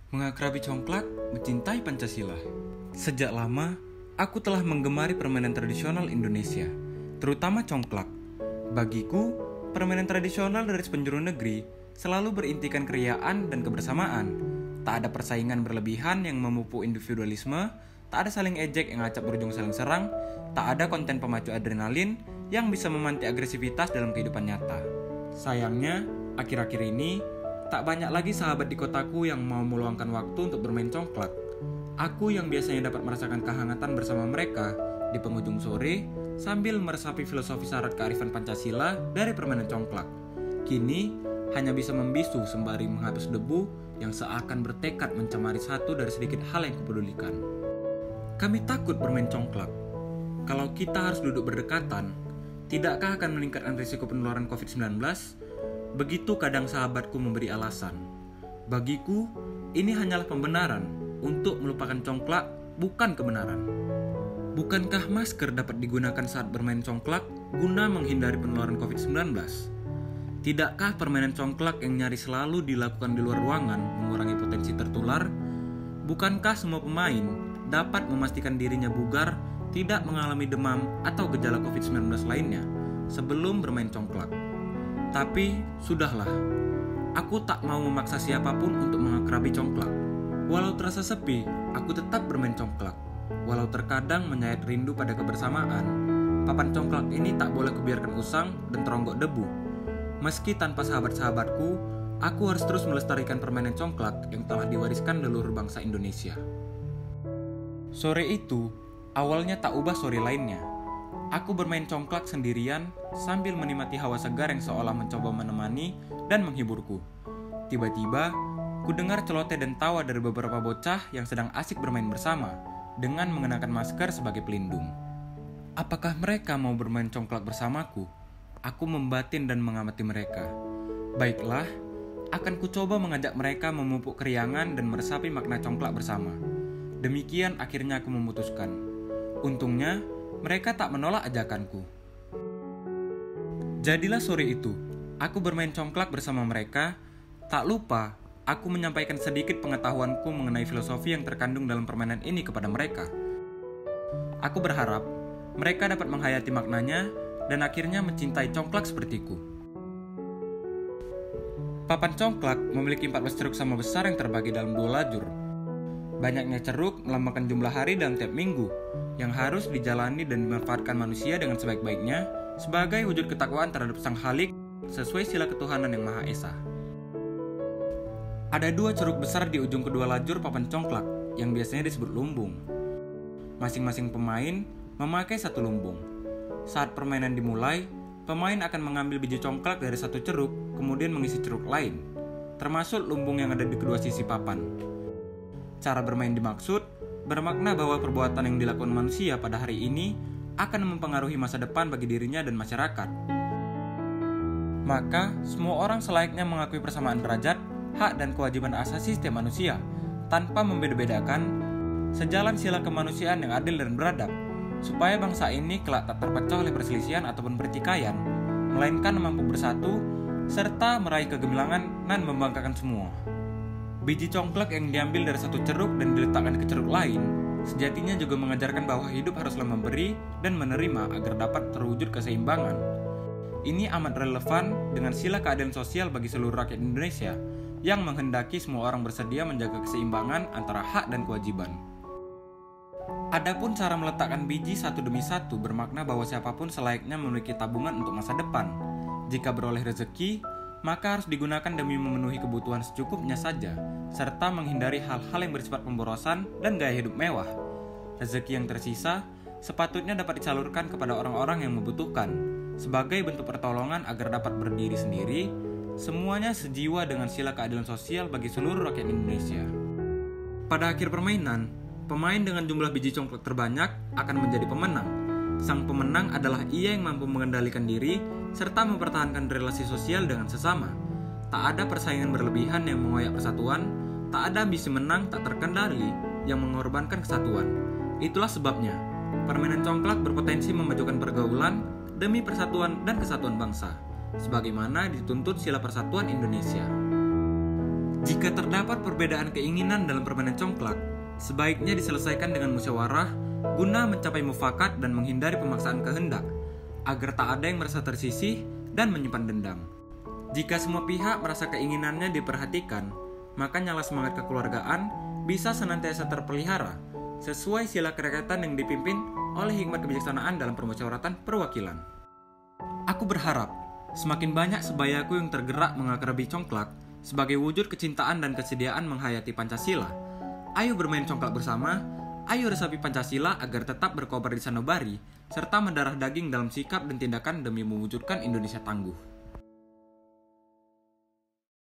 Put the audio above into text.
Mengakrabi congklak, mencintai Pancasila. Sejak lama, aku telah menggemari permainan tradisional Indonesia, terutama congklak. Bagiku, permainan tradisional dari sepenjuru negeri selalu berintikan keriaan dan kebersamaan. Tak ada persaingan berlebihan yang memupuk individualisme, tak ada saling ejek yang acap berujung saling serang, tak ada konten pemacu adrenalin yang bisa memantik agresivitas dalam kehidupan nyata. Sayangnya, akhir-akhir ini, tak banyak lagi sahabat di kotaku yang mau meluangkan waktu untuk bermain congklak. Aku yang biasanya dapat merasakan kehangatan bersama mereka di penghujung sore sambil meresapi filosofi syarat kearifan Pancasila dari permainan congklak. Kini hanya bisa membisu sembari menghapus debu yang seakan bertekad mencemari satu dari sedikit hal yang kupedulikan. Kami takut bermain congklak. Kalau kita harus duduk berdekatan, tidakkah akan meningkatkan risiko penularan COVID-19? Begitu kadang sahabatku memberi alasan. Bagiku, ini hanyalah pembenaran untuk melupakan congklak, bukan kebenaran. Bukankah masker dapat digunakan saat bermain congklak guna menghindari penularan COVID-19? Tidakkah permainan congklak yang nyaris selalu dilakukan di luar ruangan mengurangi potensi tertular? Bukankah semua pemain dapat memastikan dirinya bugar, tidak mengalami demam atau gejala COVID-19 lainnya sebelum bermain congklak? Tapi, sudahlah. Aku tak mau memaksa siapapun untuk mengakrabi congklak. Walau terasa sepi, aku tetap bermain congklak. Walau terkadang menyayat rindu pada kebersamaan, papan congklak ini tak boleh kubiarkan usang dan teronggok debu. Meski tanpa sahabat-sahabatku, aku harus terus melestarikan permainan congklak yang telah diwariskan leluhur bangsa Indonesia. Sore itu, awalnya tak ubah sore lainnya. Aku bermain congklak sendirian sambil menikmati hawa segar yang seolah mencoba menemani dan menghiburku. Tiba-tiba, ku dengar celoteh dan tawa dari beberapa bocah yang sedang asik bermain bersama dengan mengenakan masker sebagai pelindung. Apakah mereka mau bermain congklak bersamaku? Aku membatin dan mengamati mereka. Baiklah, akan ku coba mengajak mereka memupuk keriangan dan meresapi makna congklak bersama. Demikian akhirnya aku memutuskan. Untungnya, mereka tak menolak ajakanku. Jadilah sore itu, aku bermain congklak bersama mereka. Tak lupa, aku menyampaikan sedikit pengetahuanku mengenai filosofi yang terkandung dalam permainan ini kepada mereka. Aku berharap mereka dapat menghayati maknanya dan akhirnya mencintai congklak sepertiku. Papan congklak memiliki 14 ceruk sama besar yang terbagi dalam 2 lajur. Banyaknya ceruk melambangkan jumlah hari dalam tiap minggu yang harus dijalani dan dimanfaatkan manusia dengan sebaik-baiknya sebagai wujud ketakwaan terhadap Sang Khalik sesuai sila ketuhanan yang Maha Esa. Ada 2 ceruk besar di ujung kedua lajur papan congklak yang biasanya disebut lumbung. Masing-masing pemain memakai 1 lumbung. Saat permainan dimulai, pemain akan mengambil biji congklak dari 1 ceruk kemudian mengisi ceruk lain, termasuk lumbung yang ada di kedua sisi papan. Cara bermain dimaksud bermakna bahwa perbuatan yang dilakukan manusia pada hari ini akan mempengaruhi masa depan bagi dirinya dan masyarakat. Maka, semua orang selayaknya mengakui persamaan derajat, hak dan kewajiban asasi setiap manusia, tanpa membeda-bedakan, sejalan sila kemanusiaan yang adil dan beradab, supaya bangsa ini kelak tak terpecah oleh perselisihan ataupun pertikaian, melainkan mampu bersatu, serta meraih kegemilangan dan membanggakan semua. Biji congklak yang diambil dari 1 ceruk dan diletakkan ke ceruk lain, sejatinya juga mengajarkan bahwa hidup haruslah memberi dan menerima agar dapat terwujud keseimbangan. Ini amat relevan dengan sila keadilan sosial bagi seluruh rakyat Indonesia yang menghendaki semua orang bersedia menjaga keseimbangan antara hak dan kewajiban. Adapun cara meletakkan biji satu demi satu bermakna bahwa siapapun selayaknya memiliki tabungan untuk masa depan. Jika beroleh rezeki, maka harus digunakan demi memenuhi kebutuhan secukupnya saja, serta menghindari hal-hal yang bersifat pemborosan dan gaya hidup mewah. Rezeki yang tersisa sepatutnya dapat disalurkan kepada orang-orang yang membutuhkan, sebagai bentuk pertolongan agar dapat berdiri sendiri, semuanya sejiwa dengan sila keadilan sosial bagi seluruh rakyat Indonesia. Pada akhir permainan, pemain dengan jumlah biji congklak terbanyak akan menjadi pemenang. Sang pemenang adalah ia yang mampu mengendalikan diri serta mempertahankan relasi sosial dengan sesama. Tak ada persaingan berlebihan yang mengoyak persatuan, tak ada ambisi menang tak terkendali yang mengorbankan kesatuan. Itulah sebabnya, permainan congklak berpotensi memajukan pergaulan demi persatuan dan kesatuan bangsa, sebagaimana dituntut sila persatuan Indonesia. Jika terdapat perbedaan keinginan dalam permainan congklak, sebaiknya diselesaikan dengan musyawarah guna mencapai mufakat dan menghindari pemaksaan kehendak, agar tak ada yang merasa tersisih dan menyimpan dendam. Jika semua pihak merasa keinginannya diperhatikan, maka nyala semangat kekeluargaan bisa senantiasa terpelihara sesuai sila kerakyataan yang dipimpin oleh hikmat kebijaksanaan dalam permusyawaratan perwakilan. Aku berharap semakin banyak sebayaku yang tergerak mengakrabi congklak sebagai wujud kecintaan dan kesediaan menghayati Pancasila. Ayo bermain congklak bersama, ayo resapi Pancasila agar tetap berkobar di sanubari, serta mendarah daging dalam sikap dan tindakan demi mewujudkan Indonesia tangguh.